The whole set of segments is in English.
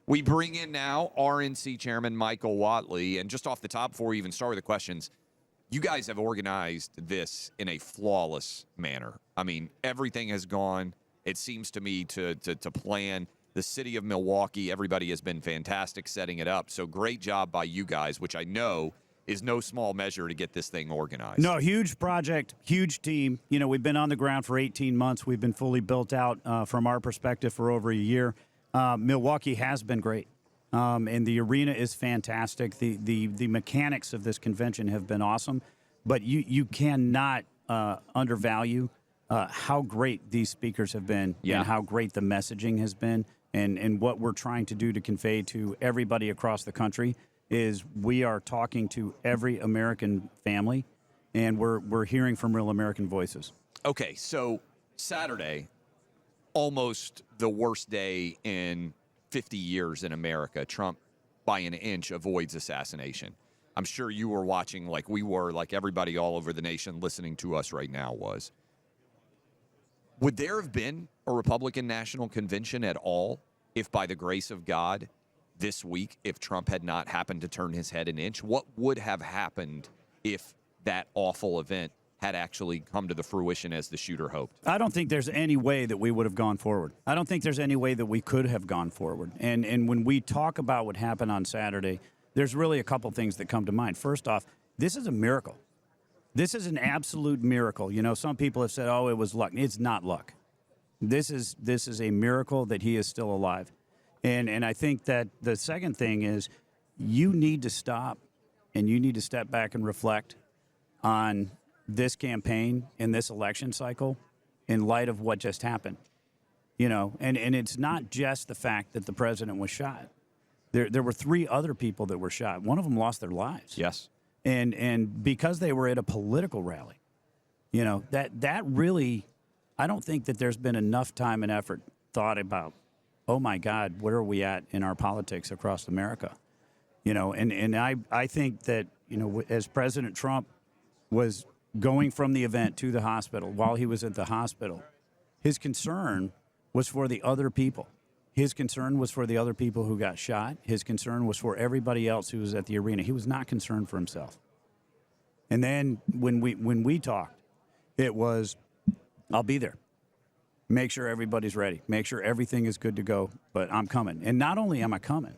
We bring in now RNC Chairman Michael Whatley. And just off the top, before we even start with the questions, you guys have organized this in a flawless manner. I mean, everything has gone, it seems to me, to plan. The city of Milwaukee, everybody has been fantastic setting it up. So great job by you guys, which I know is no small measure to get this thing organized. No, huge project, huge team. You know, we've been on the ground for 18 months. We've been fully built out from our perspective for over a year. Milwaukee has been great, and the arena is fantastic. The mechanics of this convention have been awesome, but you cannot undervalue how great these speakers have been and how great the messaging has been, and what we're trying to do to convey to everybody across the country is we are talking to every American family, and we're hearing from real American voices. Okay, so Saturday, almost the worst day in 50 years in America. Trump, by an inch, avoids assassination. I'm sure you were watching like we were, like everybody all over the nation listening to us right now was. Would there have been a Republican National Convention at all if, by the grace of God, this week, if Trump had not happened to turn his head an inch? What would have happened if that awful event had actually come to the fruition as the shooter hoped? I don't think there's any way that we would have gone forward. I don't think there's any way that we could have gone forward. And when we talk about what happened on Saturday, there's really a couple things that come to mind. First off, this is a miracle. This is an absolute miracle. You know, some people have said, oh, it was luck. It's not luck. This is a miracle that he is still alive. And I think that the second thing is you need to stop and you need to step back and reflect on this campaign and this election cycle in light of what just happened. You know, and it's not just the fact that the president was shot. There were 3 other people that were shot. One of them lost their lives. Yes. And because they were at a political rally, you know, that really, I don't think that there's been enough time and effort thought about, oh my God, where are we at in our politics across America? You know, and I think that, you know, as President Trump was going from the event to the hospital, while he was at the hospital, his concern was for the other people. His concern was for the other people who got shot. His concern was for everybody else who was at the arena. He was not concerned for himself. And then when we talked, it was, I'll be there. Make sure everybody's ready. Make sure everything is good to go, but I'm coming. And not only am I coming,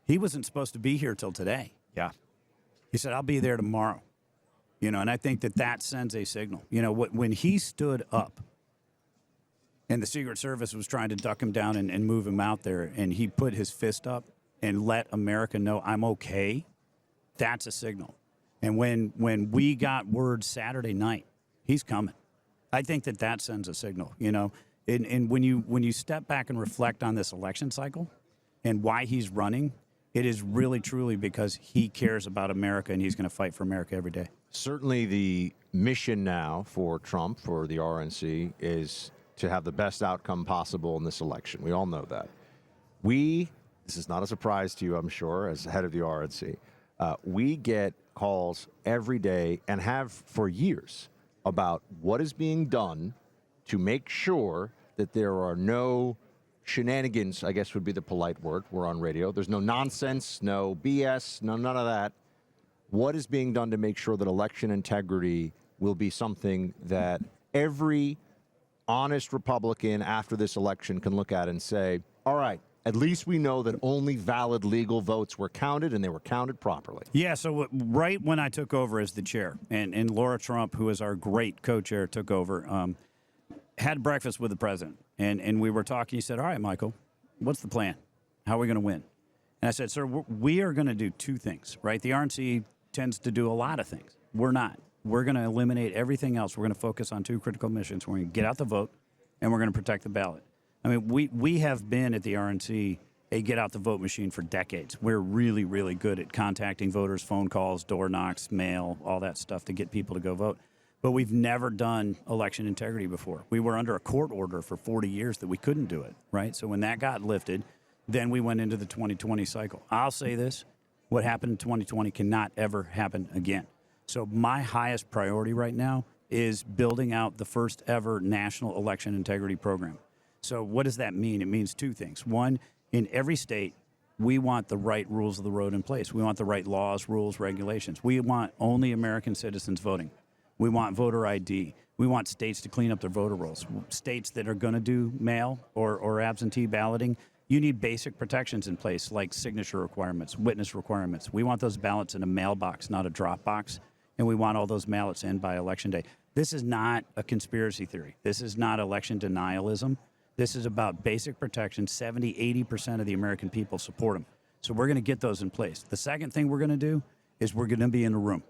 he wasn't supposed to be here till today. Yeah. He said, I'll be there tomorrow. You know, and I think that sends a signal. You know, when he stood up and the Secret Service was trying to duck him down and move him out there, and he put his fist up and let America know I'm okay, that's a signal. And when we got word Saturday night, he's coming, I think that sends a signal, you know. And when you step back and reflect on this election cycle and why he's running, it is really, truly because he cares about America and he's going to fight for America every day. Certainly the mission now for Trump, for the RNC, is to have the best outcome possible in this election. We all know that. This is not a surprise to you, I'm sure, as head of the RNC. We get calls every day and have for years about what is being done to make sure that there are no shenanigans, I guess would be the polite word. We're on radio. There's no nonsense, no BS, none of that. What is being done to make sure that election integrity will be something that every honest Republican after this election can look at and say, all right, at least we know that only valid legal votes were counted and they were counted properly. Yeah, so right when I took over as the chair, and Laura Trump, who is our great co-chair, took over, had breakfast with the president. And we were talking. He said, all right, Michael, what's the plan? How are we going to win? And I said, sir, we are going to do 2 things, right? The RNC tends to do a lot of things. We're not. We're going to eliminate everything else. We're going to focus on 2 critical missions. We're going to get out the vote, and we're going to protect the ballot. I mean, we have been at the RNC a get-out-the-vote machine for decades. We're really, really good at contacting voters, phone calls, door knocks, mail, all that stuff to get people to go vote. But we've never done election integrity before. We were under a court order for 40 years that we couldn't do it, right? So when that got lifted, then we went into the 2020 cycle. I'll say this, what happened in 2020 cannot ever happen again. So my highest priority right now is building out the first ever national election integrity program. So what does that mean? It means 2 things. One, in every state, we want the right rules of the road in place. We want the right laws, rules, regulations. We want only American citizens voting. We want voter ID. We want states to clean up their voter rolls. States that are going to do mail or absentee balloting, you need basic protections in place like signature requirements, witness requirements. We want those ballots in a mailbox, not a drop box, and we want all those ballots in by Election Day. This is not a conspiracy theory. This is not election denialism. This is about basic protection. 70, 80% of the American people support them. So we're going to get those in place. The second thing we're going to do is we're going to be in the room.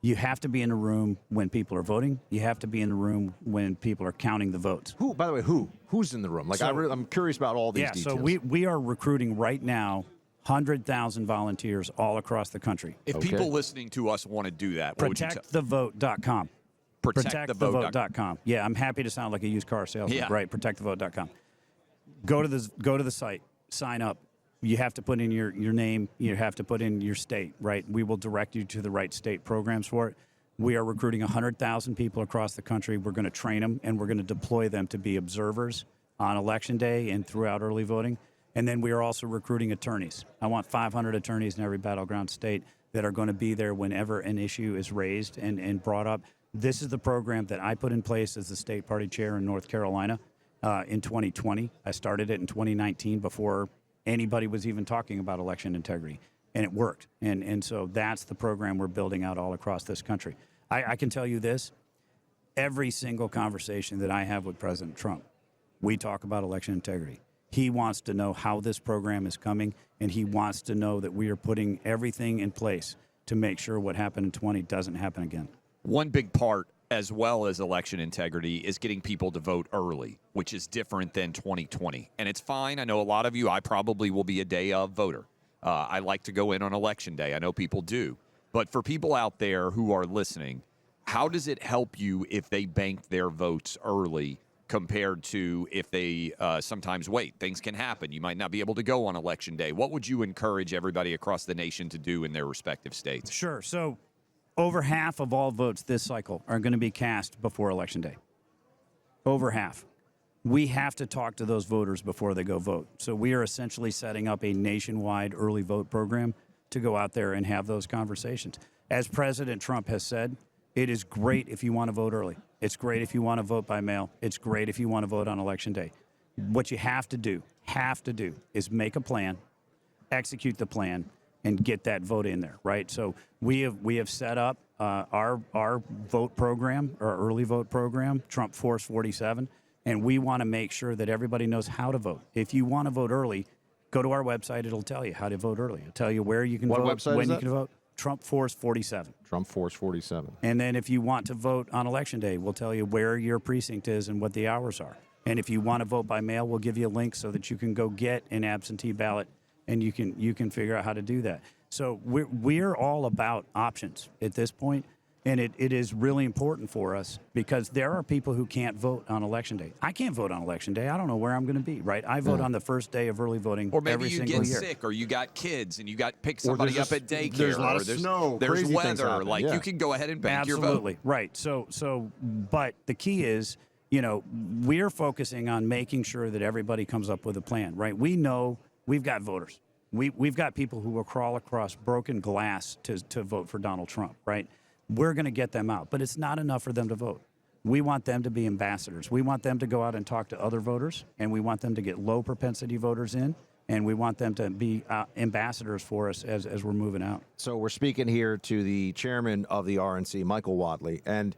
You have to be in the room when people are voting. You have to be in the room when people are counting the votes. Who, by the way, who's in the room? Like, I'm curious about all these details. So we are recruiting right now 100,000 volunteers all across the country. If people listening to us want to do that, what would you tell? ProtectTheVote.com. ProtectTheVote.com. Yeah, I'm happy to sound like a used car salesman. Yeah. Right, ProtectTheVote.com. Go to the site, sign up. You have to put in your name. You have to put in your state, right? We will direct you to the right state programs for it. We are recruiting 100,000 people across the country. We're going to train them, and we're going to deploy them to be observers on Election Day and throughout early voting. And then we are also recruiting attorneys. I want 500 attorneys in every battleground state that are going to be there whenever an issue is raised and brought up. This is the program that I put in place as the state party chair in North Carolina in 2020. I started it in 2019 before anybody was even talking about election integrity, and it worked. And so that's the program we're building out all across this country. I can tell you this, every single conversation that I have with President Trump, we talk about election integrity. He wants to know how this program is coming, and he wants to know that we are putting everything in place to make sure what happened in 20 doesn't happen again. One big part, as well as election integrity, is getting people to vote early, which is different than 2020. And it's fine. I know a lot of you, I probably will be a day of voter. I like to go in on Election Day. I know people do. But for people out there who are listening, how does it help you if they bank their votes early compared to if they sometimes wait? Things can happen. You might not be able to go on Election Day. What would you encourage everybody across the nation to do in their respective states? Sure. So over half of all votes this cycle are going to be cast before Election Day. Over half. We have to talk to those voters before they go vote. So we are essentially setting up a nationwide early vote program to go out there and have those conversations. As President Trump has said, it is great if you want to vote early. It's great if you want to vote by mail. It's great if you want to vote on Election Day. What you have to do is make a plan, execute the plan, and get that vote in there, right? So we have set up our vote program, our early vote program, Trump Force 47, and we want to make sure that everybody knows how to vote. If you want to vote early, go to our website. It'll tell you how to vote early. It'll tell you where you can vote, when you can vote. Trump Force 47. Trump Force 47. And then if you want to vote on Election Day, we'll tell you where your precinct is and what the hours are. And if you want to vote by mail, we'll give you a link so that you can go get an absentee ballot, and you can figure out how to do that. So we're all about options at this point, and it is really important for us because there are people who can't vote on Election Day. I can't vote on Election Day. I don't know where I'm going to be, right? I vote on the first day of early voting or maybe every you single get year. sick, or you got kids and you got pick somebody up at daycare. There's a lot or of snow. There's crazy things weather. happen, Like yeah. you can go ahead and bank your vote. Absolutely, right. So, but the key is, we're focusing on making sure that everybody comes up with a plan, right? We know we've got voters. We've got people who will crawl across broken glass to vote for Donald Trump, right? We're going to get them out, but it's not enough for them to vote. We want them to be ambassadors. We want them to go out and talk to other voters, and we want them to get low propensity voters in, and we want them to be ambassadors for us as we're moving out. So we're speaking here to the chairman of the RNC, Michael Whatley, and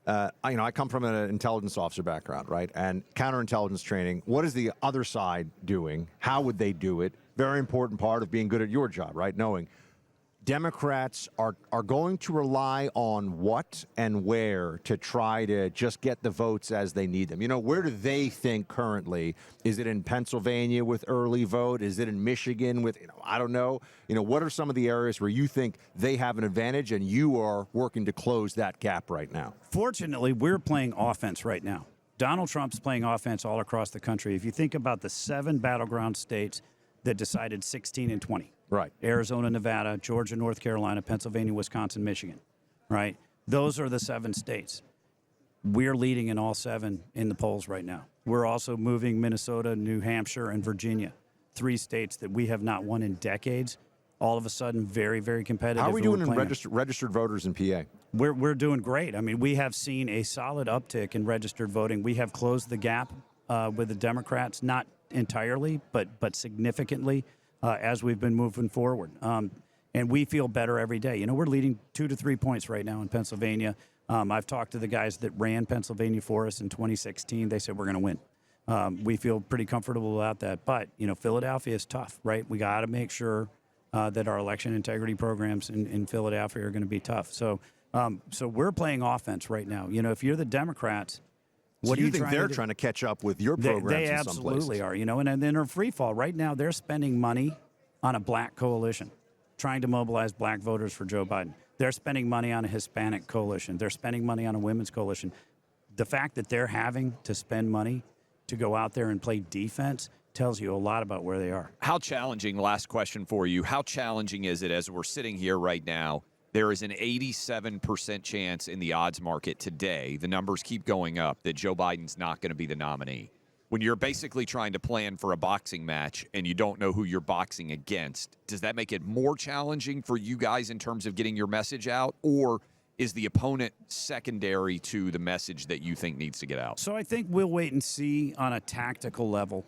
I come from an intelligence officer background, right? And counterintelligence training. What is the other side doing? How would they do it? Very important part of being good at your job, right? Knowing Democrats are going to rely on what and where to try to just get the votes as they need them. Where do they think currently? Is it in Pennsylvania with early vote? Is it in Michigan with, I don't know. What are some of the areas where you think they have an advantage and you are working to close that gap right now? Fortunately, we're playing offense right now. Donald Trump's playing offense all across the country. If you think about the 7 battleground states that decided 16 and 20. Right. Arizona, Nevada, Georgia, North Carolina, Pennsylvania, Wisconsin, Michigan. Right? Those are the 7 states. We're leading in all 7 in the polls right now. We're also moving Minnesota, New Hampshire, and Virginia 3 states that we have not won in decades. All of a sudden, very, very competitive. How are we and we're doing in playing- registered voters in PA? We're doing great. I mean, we have seen a solid uptick in registered voting. We have closed the gap with the Democrats, not entirely, but significantly as we've been moving forward. And we feel better every day. You know, we're leading 2 to 3 points right now in Pennsylvania. I've talked to the guys that ran Pennsylvania for us in 2016. They said we're going to win. We feel pretty comfortable about that. But, you know, Philadelphia is tough, right? We got to make sure that our election integrity programs in Philadelphia are going to be tough. So we're playing offense right now. You know, if you're the Democrats, what do you think trying they're to do? trying to catch up with your programs They in some absolutely places? are, you know, and then they're free fall. Right now, they're spending money on a black coalition, trying to mobilize black voters for Joe Biden. They're spending money on a Hispanic coalition. They're spending money on a women's coalition. The fact that they're having to spend money to go out there and play defense tells you a lot about where they are. How challenging, last question for you, how challenging is it as we're sitting here right now? There is an 87% chance in the odds market today, the numbers keep going up, that Joe Biden's not going to be the nominee. When you're basically trying to plan for a boxing match and you don't know who you're boxing against, does that make it more challenging for you guys in terms of getting your message out? Or is the opponent secondary to the message that you think needs to get out? So I think we'll wait and see on a tactical level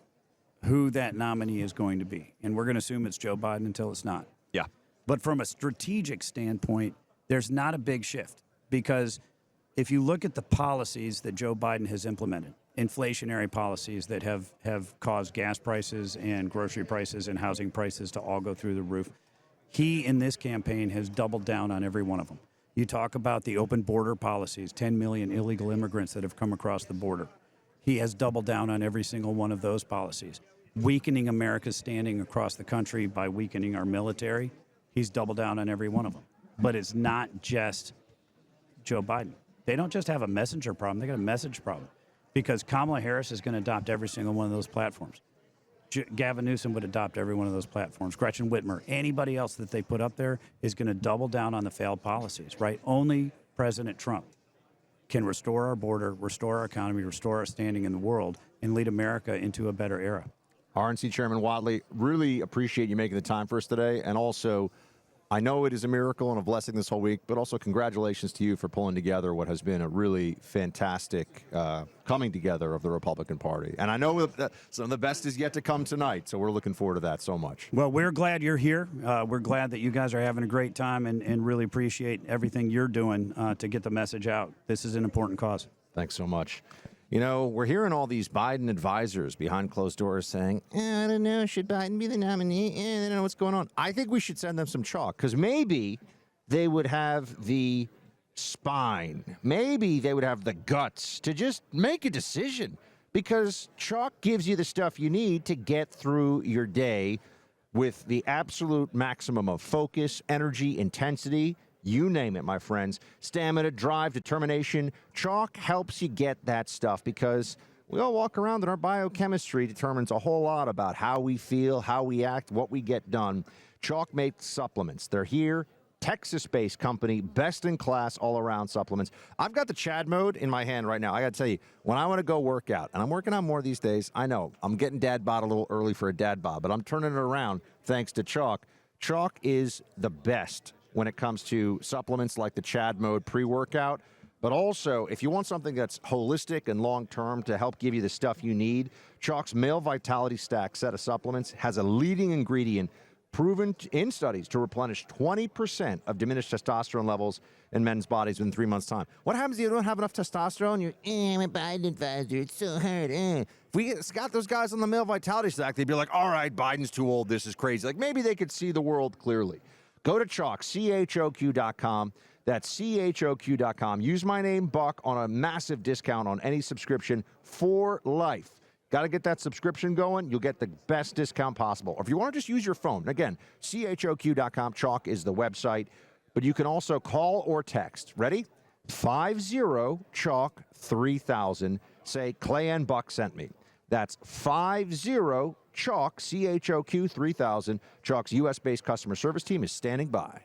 who that nominee is going to be. And we're going to assume it's Joe Biden until it's not. Yeah. But from a strategic standpoint, there's not a big shift because if you look at the policies that Joe Biden has implemented, inflationary policies that have caused gas prices and grocery prices and housing prices to all go through the roof, he in this campaign has doubled down on every one of them. You talk about the open border policies, 10 million illegal immigrants that have come across the border. He has doubled down on every single one of those policies. Weakening America's standing across the country by weakening our military, he's doubled down on every one of them. But it's not just Joe Biden. They don't just have a messenger problem, they got a message problem. Because Kamala Harris is going to adopt every single one of those platforms. Gavin Newsom would adopt every one of those platforms. Gretchen Whitmer, anybody else that they put up there is going to double down on the failed policies, right? Only President Trump can restore our border, restore our economy, restore our standing in the world, and lead America into a better era. RNC Chairman Whatley, really appreciate you making the time for us today. And also, I know it is a miracle and a blessing this whole week, but also congratulations to you for pulling together what has been a really fantastic coming together of the Republican Party. And I know that some of the best is yet to come tonight, so we're looking forward to that so much. Well, we're glad you're here. We're glad that you guys are having a great time and really appreciate everything you're doing to get the message out. This is an important cause. Thanks so much. You know, we're hearing all these Biden advisors behind closed doors saying, I don't know, should Biden be the nominee? I don't know what's going on. I think we should send them some chalk because maybe they would have the spine. Maybe they would have the guts to just make a decision because chalk gives you the stuff you need to get through your day with the absolute maximum of focus, energy, intensity. You name it, my friends. Stamina, drive, determination. Chalk helps you get that stuff because we all walk around and our biochemistry determines a whole lot about how we feel, how we act, what we get done. Chalk makes supplements. They're here. Texas-based company, best in class all-around supplements. I've got the Chad mode in my hand right now. I got to tell you, when I want to go work out, and I'm working out more these days, I know I'm getting dad bod a little early for a dad bod, but I'm turning it around thanks to Chalk. Chalk is the best when it comes to supplements like the Chad mode pre-workout. But also, if you want something that's holistic and long-term to help give you the stuff you need, Chalk's Male Vitality Stack set of supplements has a leading ingredient proven in studies to replenish 20% of diminished testosterone levels in men's bodies within 3 months' time. What happens if you don't have enough testosterone? You're, I'm a Biden advisor. It's so hard. If we got those guys on the Male Vitality Stack, they'd be like, all right, Biden's too old. This is crazy. Like, maybe they could see the world clearly. Go to Chalk, CHOQ.com. That's CHOQ.com. Use my name, Buck, on a massive discount on any subscription for life. Got to get that subscription going. You'll get the best discount possible. Or if you want to just use your phone, again, CHOQ.com. Chalk is the website. But you can also call or text. Ready? 50-CHALK-3000. Say, Clay and Buck sent me. That's 50-CHALK, CHOQ 3000. Chalk's U.S.-based customer service team is standing by.